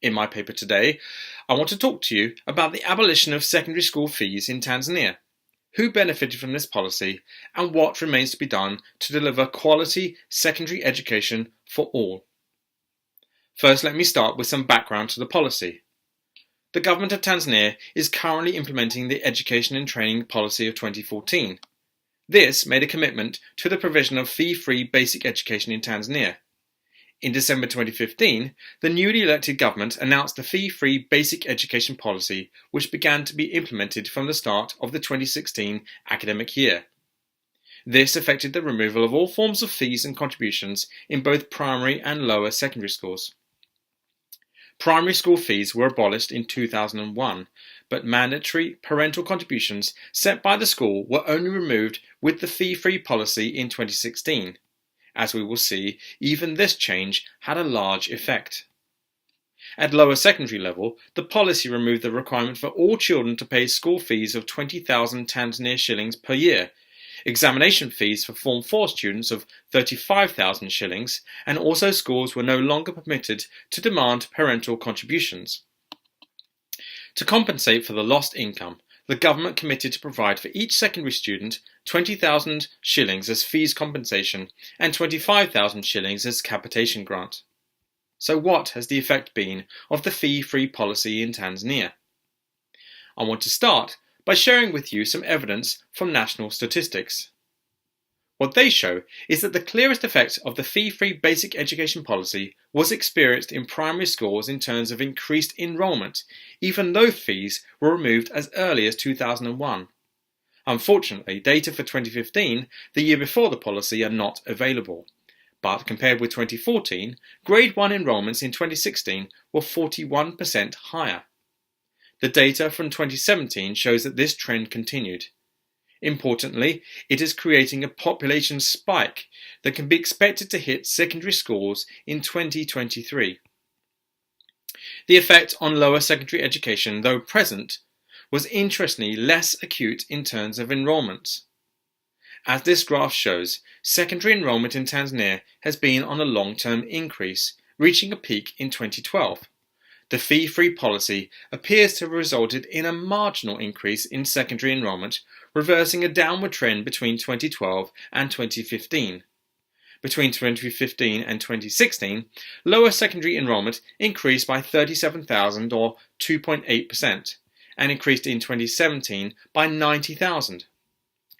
In my paper today, I want to talk to you about the abolition of secondary school fees in Tanzania, who benefited from this policy, and what remains to be done to deliver quality secondary education for all. First, let me start with some background to the policy. The government of Tanzania is currently implementing the Education and Training Policy of 2014. This made a commitment to the provision of fee-free basic education in Tanzania. In December 2015, the newly elected government announced the fee-free basic education policy, which began to be implemented from the start of the 2016 academic year. This affected the removal of all forms of fees and contributions in both primary and lower secondary schools. Primary school fees were abolished in 2001, but mandatory parental contributions set by the school were only removed with the fee-free policy in 2016. As we will see, even this change had a large effect. At lower secondary level, the policy removed the requirement for all children to pay school fees of 20,000 Tanzania shillings per year, examination fees for Form 4 students of 35,000 shillings, and also schools were no longer permitted to demand parental contributions. To compensate for the lost income, the government committed to provide for each secondary student 20,000 shillings as fees compensation and 25,000 shillings as capitation grant. So what has the effect been of the fee-free policy in Tanzania? I want to start by sharing with you some evidence from national statistics. What they show is that the clearest effect of the fee-free basic education policy was experienced in primary schools in terms of increased enrolment, even though fees were removed as early as 2001. Unfortunately, data for 2015, the year before the policy, are not available. But compared with 2014, Grade 1 enrolments in 2016 were 41% higher. The data from 2017 shows that this trend continued. Importantly, it is creating a population spike that can be expected to hit secondary schools in 2023. The effect on lower secondary education, though present, was interestingly less acute in terms of enrolments. As this graph shows, secondary enrolment in Tanzania has been on a long-term increase, reaching a peak in 2012. The fee-free policy appears to have resulted in a marginal increase in secondary enrolment, reversing a downward trend between 2012 and 2015. Between 2015 and 2016, lower secondary enrolment increased by 37,000 or 2.8%, and increased in 2017 by 90,000.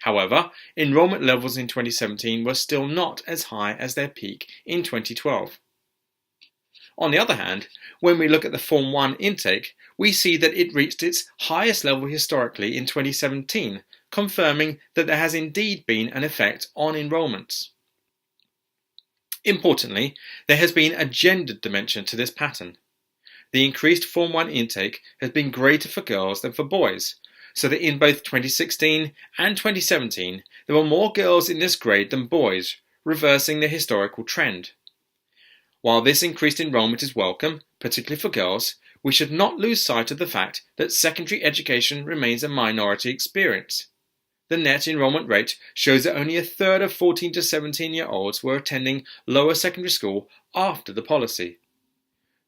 However, enrolment levels in 2017 were still not as high as their peak in 2012. On the other hand, when we look at the Form 1 intake, we see that it reached its highest level historically in 2017, confirming that there has indeed been an effect on enrolments. Importantly, there has been a gendered dimension to this pattern. The increased Form 1 intake has been greater for girls than for boys, so that in both 2016 and 2017 there were more girls in this grade than boys, reversing the historical trend. While this increased enrolment is welcome, particularly for girls, we should not lose sight of the fact that secondary education remains a minority experience. The net enrolment rate shows that only a third of 14 to 17-year-olds were attending lower secondary school after the policy.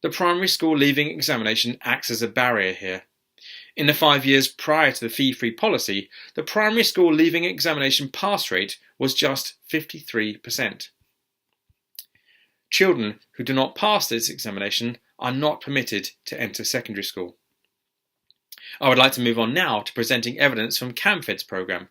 The primary school leaving examination acts as a barrier here. In the 5 years prior to the fee-free policy, the primary school leaving examination pass rate was just 53%. Children who do not pass this examination are not permitted to enter secondary school. I would like to move on now to presenting evidence from CAMFED's programme.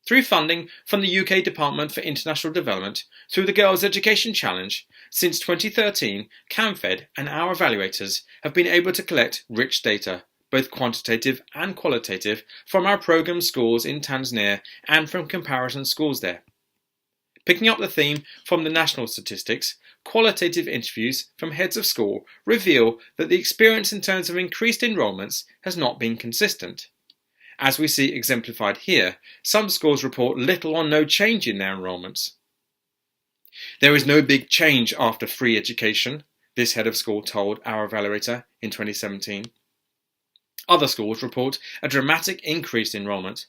Through funding from the UK Department for International Development through the Girls' Education Challenge, since 2013, CAMFED and our evaluators have been able to collect rich data, both quantitative and qualitative, from our programme schools in Tanzania and from comparison schools there. Picking up the theme from the national statistics, qualitative interviews from heads of school reveal that the experience in terms of increased enrolments has not been consistent. As we see exemplified here, some schools report little or no change in their enrolments. There is no big change after free education, this head of school told our evaluator in 2017. Other schools report a dramatic increase in enrolment.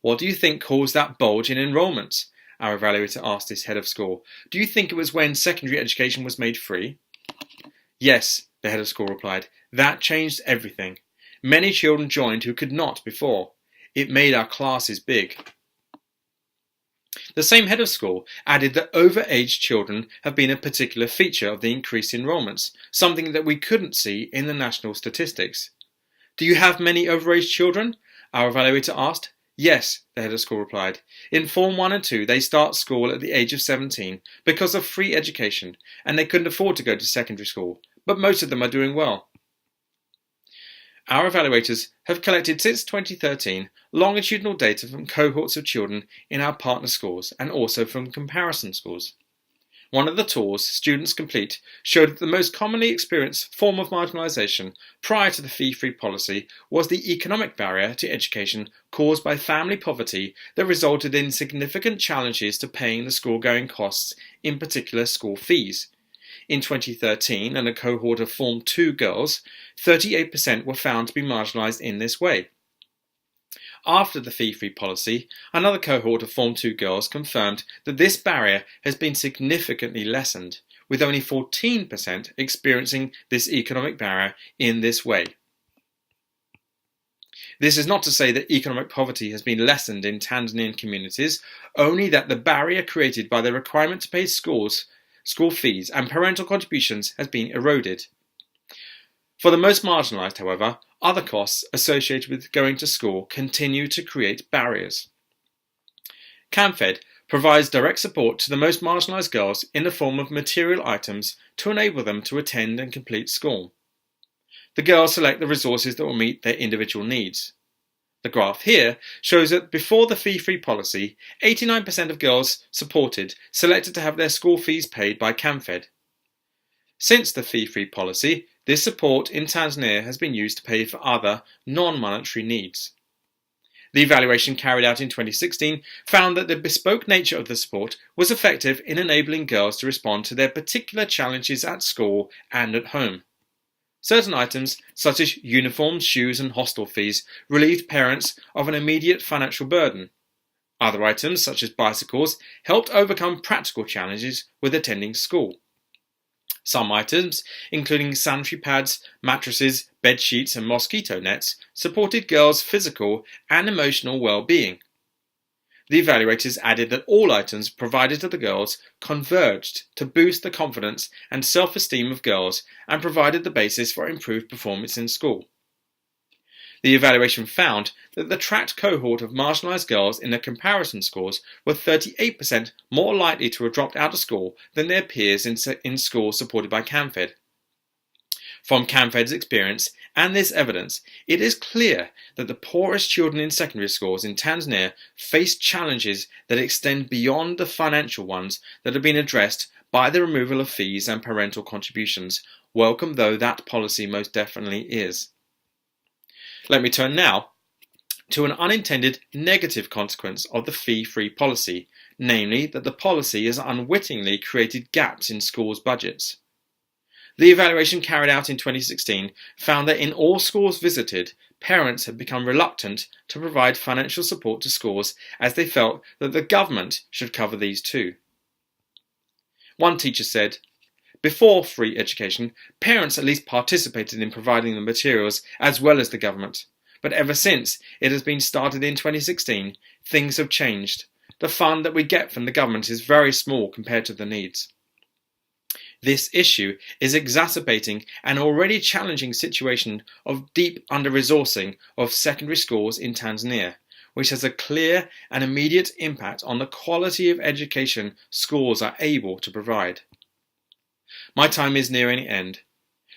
What do you think caused that bulge in enrolments? Our evaluator asked this head of school. Do you think it was when secondary education was made free? Yes, the head of school replied. That changed everything. Many children joined who could not before. It made our classes big. The same head of school added that overage children have been a particular feature of the increased enrolments, something that we couldn't see in the national statistics. Do you have many overage children? Our evaluator asked. Yes, the head of school replied. In Form 1 and 2 they start school at the age of 17 because of free education, and they couldn't afford to go to secondary school, but most of them are doing well. Our evaluators have collected since 2013 longitudinal data from cohorts of children in our partner schools and also from comparison schools. One of the tours students complete showed that the most commonly experienced form of marginalisation prior to the fee-free policy was the economic barrier to education caused by family poverty that resulted in significant challenges to paying the school-going costs, in particular school fees. In 2013, in a cohort of Form 2 girls, 38% were found to be marginalised in this way. After the fee-free policy, another cohort of Form 2 girls confirmed that this barrier has been significantly lessened, with only 14% experiencing this economic barrier in this way. This is not to say that economic poverty has been lessened in Tanzanian communities, only that the barrier created by the requirement to pay school fees and parental contributions has been eroded. For the most marginalised, however, other costs associated with going to school continue to create barriers. CAMFED provides direct support to the most marginalised girls in the form of material items to enable them to attend and complete school. The girls select the resources that will meet their individual needs. The graph here shows that before the fee-free policy, 89% of girls supported selected to have their school fees paid by CAMFED. Since the fee-free policy, this support in Tanzania has been used to pay for other, non-monetary needs. The evaluation carried out in 2016 found that the bespoke nature of the support was effective in enabling girls to respond to their particular challenges at school and at home. Certain items, such as uniforms, shoes and hostel fees, relieved parents of an immediate financial burden. Other items, such as bicycles, helped overcome practical challenges with attending school. Some items, including sanitary pads, mattresses, bed sheets and mosquito nets, supported girls' physical and emotional well-being. The evaluators added that all items provided to the girls converged to boost the confidence and self-esteem of girls and provided the basis for improved performance in school. The evaluation found that the tracked cohort of marginalised girls in the comparison scores were 38% more likely to have dropped out of school than their peers in schools supported by CAMFED. From CAMFED's experience and this evidence, it is clear that the poorest children in secondary schools in Tanzania face challenges that extend beyond the financial ones that have been addressed by the removal of fees and parental contributions, welcome though that policy most definitely is. Let me turn now to an unintended negative consequence of the fee-free policy, namely that the policy has unwittingly created gaps in schools' budgets. The evaluation carried out in 2016 found that in all schools visited, parents had become reluctant to provide financial support to schools as they felt that the government should cover these too. One teacher said, "Before free education, parents at least participated in providing the materials as well as the government. But ever since it has been started in 2016, things have changed. The fund that we get from the government is very small compared to the needs." This issue is exacerbating an already challenging situation of deep under-resourcing of secondary schools in Tanzania, which has a clear and immediate impact on the quality of education schools are able to provide. My time is nearing the end,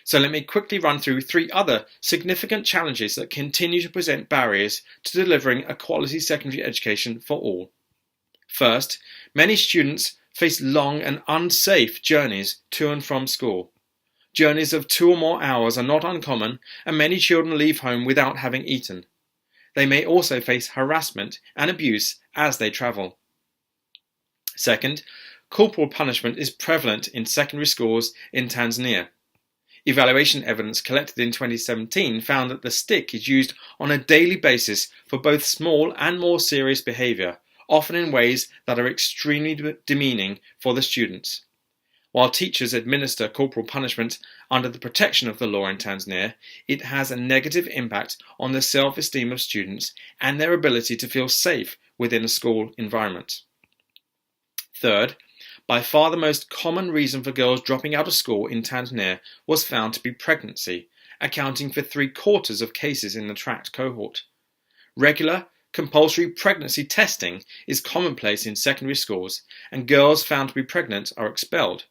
so let me quickly run through 3 other significant challenges that continue to present barriers to delivering a quality secondary education for all. First, many students face long and unsafe journeys to and from school. Journeys of 2 or more hours are not uncommon, and many children leave home without having eaten. They may also face harassment and abuse as they travel. Second, corporal punishment is prevalent in secondary schools in Tanzania. Evaluation evidence collected in 2017 found that the stick is used on a daily basis for both small and more serious behaviour, often in ways that are extremely demeaning for the students. While teachers administer corporal punishment under the protection of the law in Tanzania, it has a negative impact on the self-esteem of students and their ability to feel safe within a school environment. Third, by far the most common reason for girls dropping out of school in Tanzania was found to be pregnancy, accounting for 3/4 of cases in the tracked cohort. Regular, compulsory pregnancy testing is commonplace in secondary schools, and girls found to be pregnant are expelled.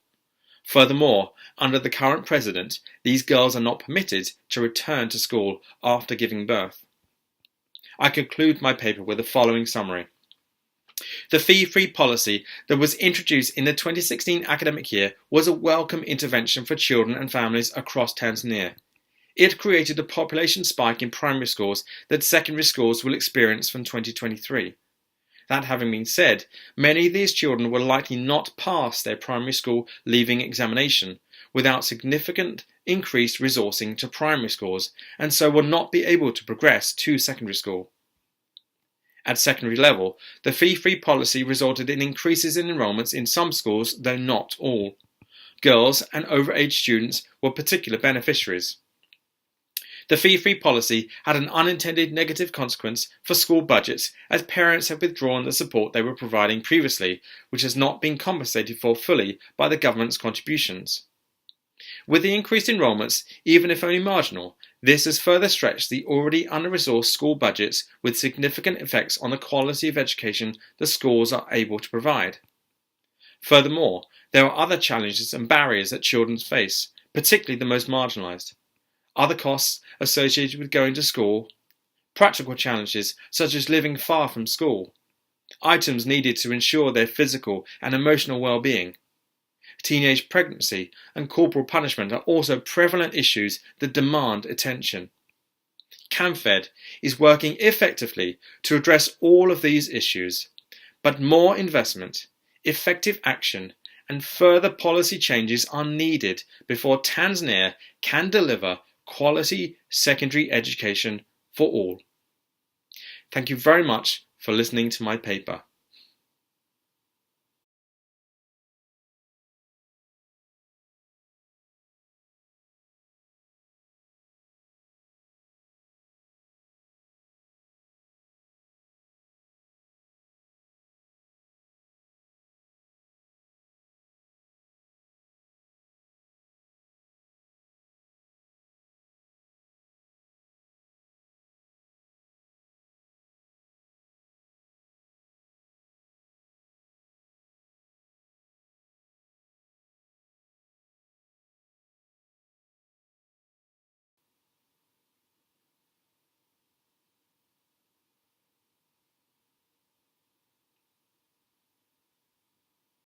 Furthermore, under the current president, these girls are not permitted to return to school after giving birth. I conclude my paper with the following summary. The fee-free policy that was introduced in the 2016 academic year was a welcome intervention for children and families across Tanzania. It created a population spike in primary schools that secondary schools will experience from 2023. That having been said, many of these children will likely not pass their primary school leaving examination without significant increased resourcing to primary schools, and so will not be able to progress to secondary school. At secondary level, the fee-free policy resulted in increases in enrolments in some schools, though not all. Girls and overage students were particular beneficiaries. The fee-free policy had an unintended negative consequence for school budgets, as parents have withdrawn the support they were providing previously, which has not been compensated for fully by the government's contributions. With the increased enrolments, even if only marginal, this has further stretched the already under-resourced school budgets, with significant effects on the quality of education the schools are able to provide. Furthermore, there are other challenges and barriers that children face, particularly the most marginalised. Other costs associated with going to school, practical challenges such as living far from school, items needed to ensure their physical and emotional well-being. Teenage pregnancy and corporal punishment are also prevalent issues that demand attention. CAMFED is working effectively to address all of these issues, but more investment, effective action, and further policy changes are needed before Tanzania can deliver quality secondary education for all. Thank you very much for listening to my paper.